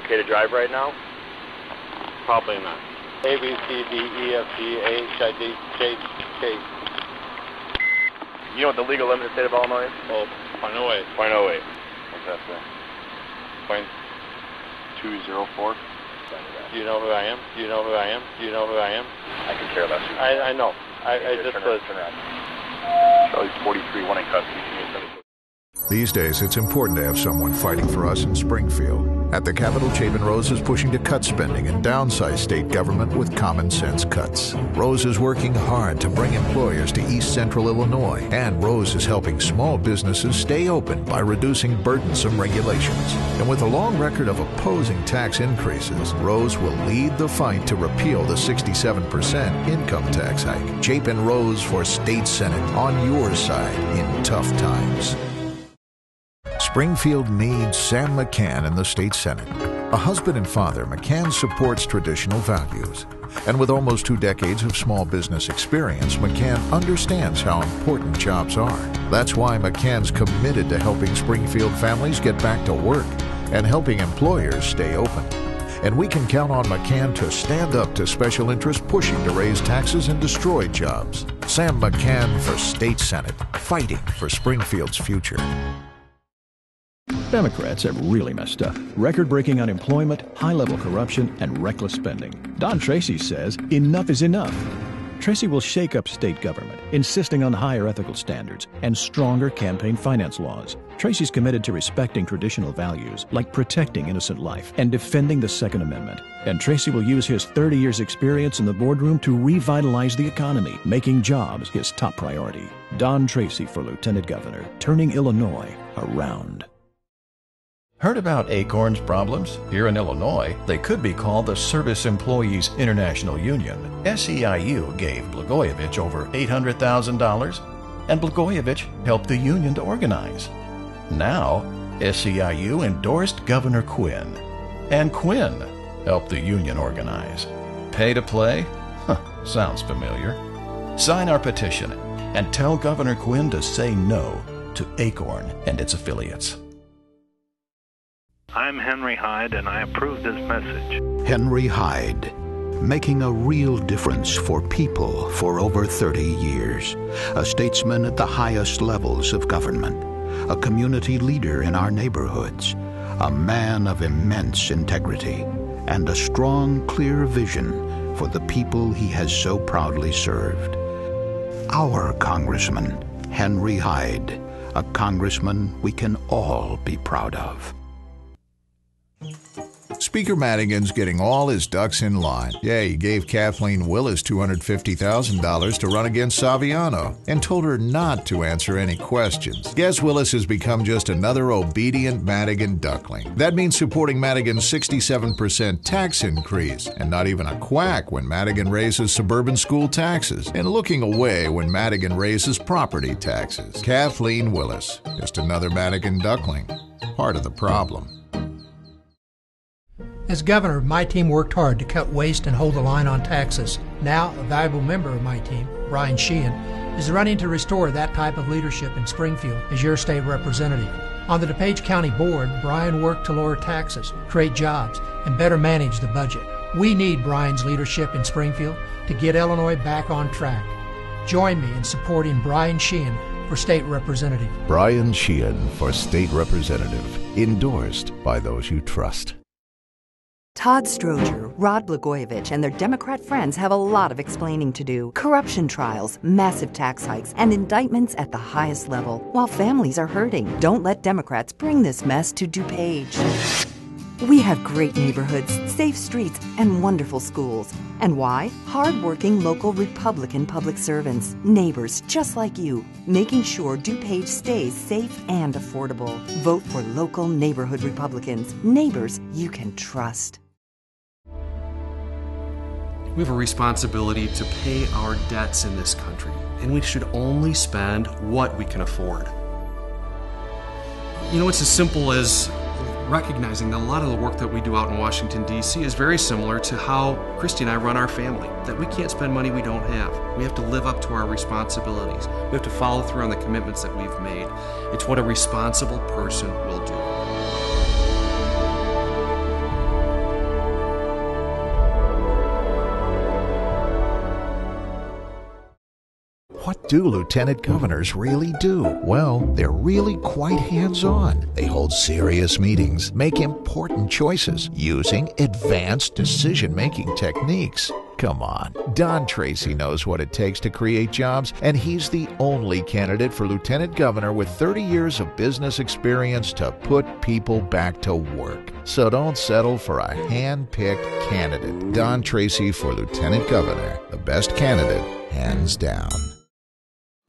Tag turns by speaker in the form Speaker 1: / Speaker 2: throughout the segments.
Speaker 1: okay to drive right now?
Speaker 2: Probably not.
Speaker 3: A, B, C, D, E, F, G, H, I, J, K.
Speaker 1: You know what the legal limit in the state of Illinois is?
Speaker 3: Oh, 0.08.
Speaker 1: 0.08. What's that say?
Speaker 3: 0.204. Do you know who I am? Do you know who I am? Do you know who I am?
Speaker 1: I can care less.
Speaker 3: I know. I just
Speaker 1: turn around. Charlie's 43, one in custody.
Speaker 4: These days, it's important to have someone fighting for us in Springfield. At the Capitol, Chapin Rose is pushing to cut spending and downsize state government with common sense cuts. Rose is working hard to bring employers to East Central Illinois, and Rose is helping small businesses stay open by reducing burdensome regulations. And with a long record of opposing tax increases, Rose will lead the fight to repeal the 67% income tax hike. Chapin Rose for State Senate, on your side in tough times. Springfield needs Sam McCann in the state Senate. A husband and father, McCann supports traditional values. And with almost 2 decades of small business experience, McCann understands how important jobs are. That's why McCann's committed to helping Springfield families get back to work and helping employers stay open. And we can count on McCann to stand up to special interests pushing to raise taxes and destroy jobs. Sam McCann for state Senate, fighting for Springfield's future.
Speaker 5: Democrats have really messed up. Record-breaking unemployment, high-level corruption, and reckless spending. Don Tracy says enough is enough. Tracy will shake up state government, insisting on higher ethical standards and stronger campaign finance laws. Tracy's committed to respecting traditional values like protecting innocent life and defending the Second Amendment. And Tracy will use his 30 years' experience in the boardroom to revitalize the economy, making jobs his top priority. Don Tracy for Lieutenant Governor, turning Illinois around.
Speaker 6: Heard about Acorn's problems? Here in Illinois, they could be called the Service Employees International Union. SEIU gave Blagojevich over $800,000, and Blagojevich helped the union to organize. Now, SEIU endorsed Governor Quinn, and Quinn helped the union organize. Pay to play? Huh, sounds familiar. Sign our petition and tell Governor Quinn to say no to Acorn and its affiliates.
Speaker 7: I'm Henry Hyde, and I approve this message.
Speaker 8: Henry Hyde, making a real difference for people for over 30 years. A statesman at the highest levels of government. A community leader in our neighborhoods. A man of immense integrity. And a strong, clear vision for the people he has so proudly served. Our Congressman, Henry Hyde. A congressman we can all be proud of.
Speaker 4: Speaker Madigan's getting all his ducks in line. Yeah, he gave Kathleen Willis $250,000 to run against Saviano and told her not to answer any questions. Guess Willis has become just another obedient Madigan duckling. That means supporting Madigan's 67% tax increase and not even a quack when Madigan raises suburban school taxes and looking away when Madigan raises property taxes. Kathleen Willis, just another Madigan duckling, part of the problem.
Speaker 9: As governor, my team worked hard to cut waste and hold the line on taxes. Now, a valuable member of my team, Brian Sheehan, is running to restore that type of leadership in Springfield as your state representative. On the DuPage County Board, Brian worked to lower taxes, create jobs, and better manage the budget. We need Brian's leadership in Springfield to get Illinois back on track. Join me in supporting Brian Sheehan for state representative.
Speaker 4: Brian Sheehan for state representative, endorsed by those you trust.
Speaker 10: Todd Stroger, Rod Blagojevich, and their Democrat friends have a lot of explaining to do. Corruption trials, massive tax hikes, and indictments at the highest level, while families are hurting. Don't let Democrats bring this mess to DuPage. We have great neighborhoods, safe streets, and wonderful schools. And why? Hard-working local Republican public servants, neighbors just like you, making sure DuPage stays safe and affordable. Vote for local neighborhood Republicans, neighbors you can trust.
Speaker 11: We have a responsibility to pay our debts in this country, and we should only spend what we can afford. You know, it's as simple as recognizing that a lot of the work that we do out in Washington, D.C. is very similar to how Christy and I run our family, that we can't spend money we don't have. We have to live up to our responsibilities. We have to follow through on the commitments that we've made. It's what a responsible person will do.
Speaker 4: What do lieutenant governors really do? Well, they're really quite hands-on. They hold serious meetings, make important choices using advanced decision-making techniques. Come on, Don Tracy knows what it takes to create jobs, and he's the only candidate for lieutenant governor with 30 years of business experience to put people back to work. So don't settle for a hand-picked candidate. Don Tracy for lieutenant governor, the best candidate, hands down.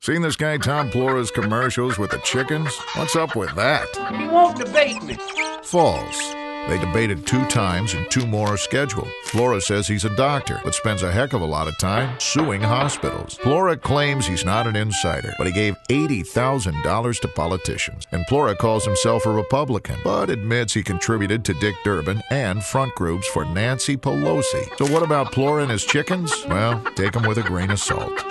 Speaker 12: Seen this guy Tom Flora's commercials with the chickens? What's up with that?
Speaker 13: He won't debate me.
Speaker 12: False. They debated 2 times and 2 more are scheduled. Flora says he's a doctor, but spends a heck of a lot of time suing hospitals. Flora claims he's not an insider, but he gave $80,000 to politicians. And Flora calls himself a Republican, but admits he contributed to Dick Durbin and front groups for Nancy Pelosi. So what about Flora and his chickens? Well, take them with a grain of salt.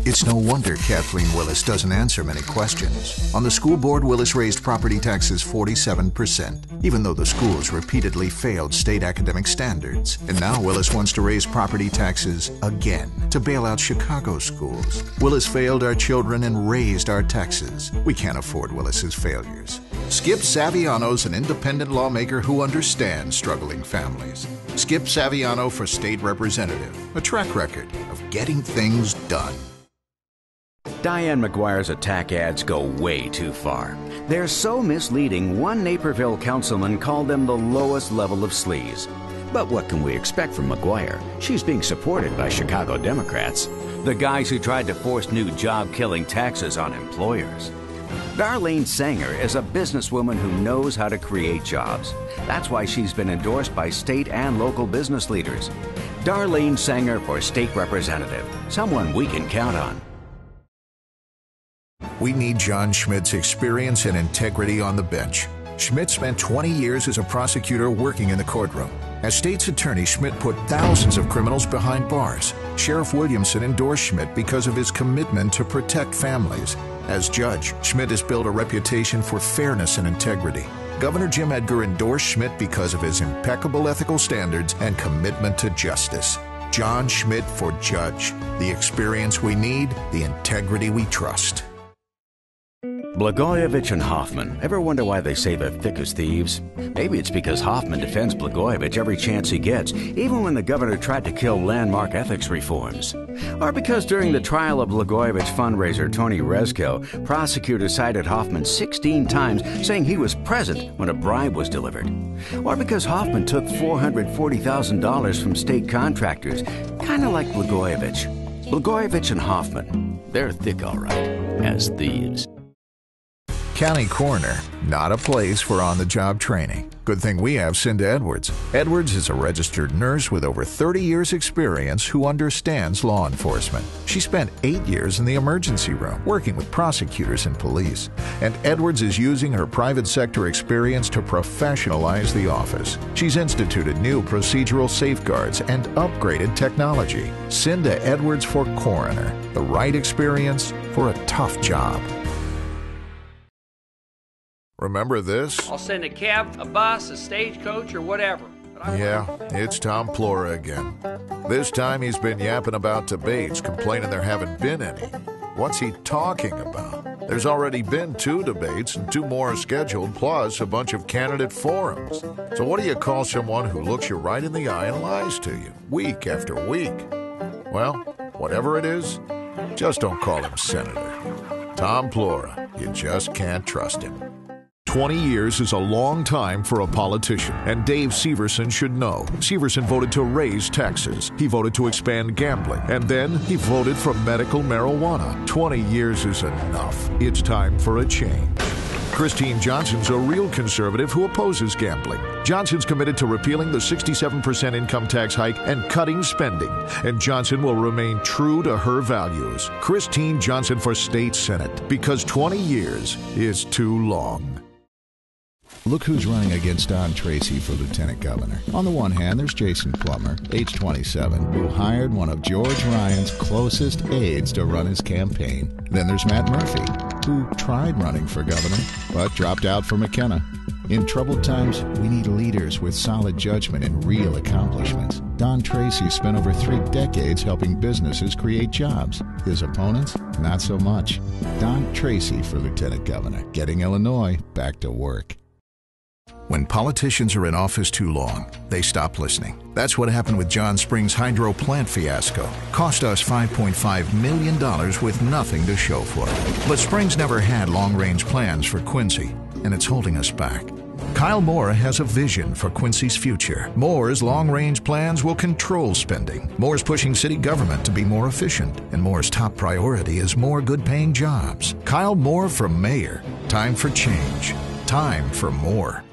Speaker 8: It's no wonder Kathleen Willis doesn't answer many questions. On the school board, Willis raised property taxes 47%, even though the schools repeatedly failed state academic standards. And now Willis wants to raise property taxes again to bail out Chicago schools. Willis failed our children and raised our taxes. We can't afford Willis's failures. Skip Saviano's an independent lawmaker who understands struggling families. Skip Saviano for state representative, a track record of getting things done.
Speaker 14: Diane McGuire's attack ads go way too far. They're so misleading, one Naperville councilman called them the lowest level of sleaze. But what can we expect from McGuire? She's being supported by Chicago Democrats, the guys who tried to force new job-killing taxes on employers. Darlene Sanger is a businesswoman who knows how to create jobs. That's why she's been endorsed by state and local business leaders. Darlene Sanger for state representative, someone we can count on.
Speaker 4: We need John Schmidt's experience and integrity on the bench. Schmidt spent 20 years as a prosecutor working in the courtroom. As state's attorney, Schmidt put thousands of criminals behind bars. Sheriff Williamson endorsed Schmidt because of his commitment to protect families. As judge, Schmidt has built a reputation for fairness and integrity. Governor Jim Edgar endorsed Schmidt because of his impeccable ethical standards and commitment to justice. John Schmidt for judge. The experience we need, the integrity we trust.
Speaker 14: Blagojevich and Hoffman. Ever wonder why they say they're thick as thieves? Maybe it's because Hoffman defends Blagojevich every chance he gets, even when the governor tried to kill landmark ethics reforms. Or because during the trial of Blagojevich fundraiser Tony Rezko, prosecutors cited Hoffman 16 times, saying he was present when a bribe was delivered. Or because Hoffman took $440,000 from state contractors, kind of like Blagojevich. Blagojevich and Hoffman, they're thick all right, as thieves.
Speaker 4: County Coroner, not a place for on-the-job training. Good thing we have Cinda Edwards. Edwards is a registered nurse with over 30 years experience who understands law enforcement. She spent 8 years in the emergency room, working with prosecutors and police. And Edwards is using her private sector experience to professionalize the office. She's instituted new procedural safeguards and upgraded technology. Cinda Edwards for Coroner, the right experience for a tough job. Remember this?
Speaker 13: I'll send a cab, a bus, a stagecoach, or whatever.
Speaker 12: Yeah, it's Tom Flora again. This time he's been yapping about debates, complaining there haven't been any. What's he talking about? There's already been 2 debates and 2 more are scheduled, plus a bunch of candidate forums. So what do you call someone who looks you right in the eye and lies to you, week after week? Well, whatever it is, just don't call him Senator. Tom Flora, you just can't trust him.
Speaker 4: 20 years is a long time for a politician, and Dave Severson should know. Severson voted to raise taxes. He voted to expand gambling, and then he voted for medical marijuana. 20 years is enough. It's time for a change. Christine Johnson's a real conservative who opposes gambling. Johnson's committed to repealing the 67% income tax hike and cutting spending, and Johnson will remain true to her values. Christine Johnson for State Senate, because 20 years is too long.
Speaker 5: Look who's running against Don Tracy for lieutenant governor. On the one hand, there's Jason Plummer, age 27, who hired one of George Ryan's closest aides to run his campaign. Then there's Matt Murphy, who tried running for governor, but dropped out for McKenna. In troubled times, we need leaders with solid judgment and real accomplishments.
Speaker 4: Don Tracy spent over 3 decades helping businesses create jobs. His opponents, not so much. Don Tracy for Lieutenant Governor, getting Illinois back to work. When politicians are in office too long, they stop listening. That's what happened with John Spring's hydro plant fiasco. Cost us $5.5 million with nothing to show for it. But Springs never had long-range plans for Quincy, and it's holding us back. Kyle Moore has a vision for Quincy's future. Moore's long-range plans will control spending. Moore's pushing city government to be more efficient, and Moore's top priority is more good-paying jobs. Kyle Moore for mayor. Time for change. Time for more.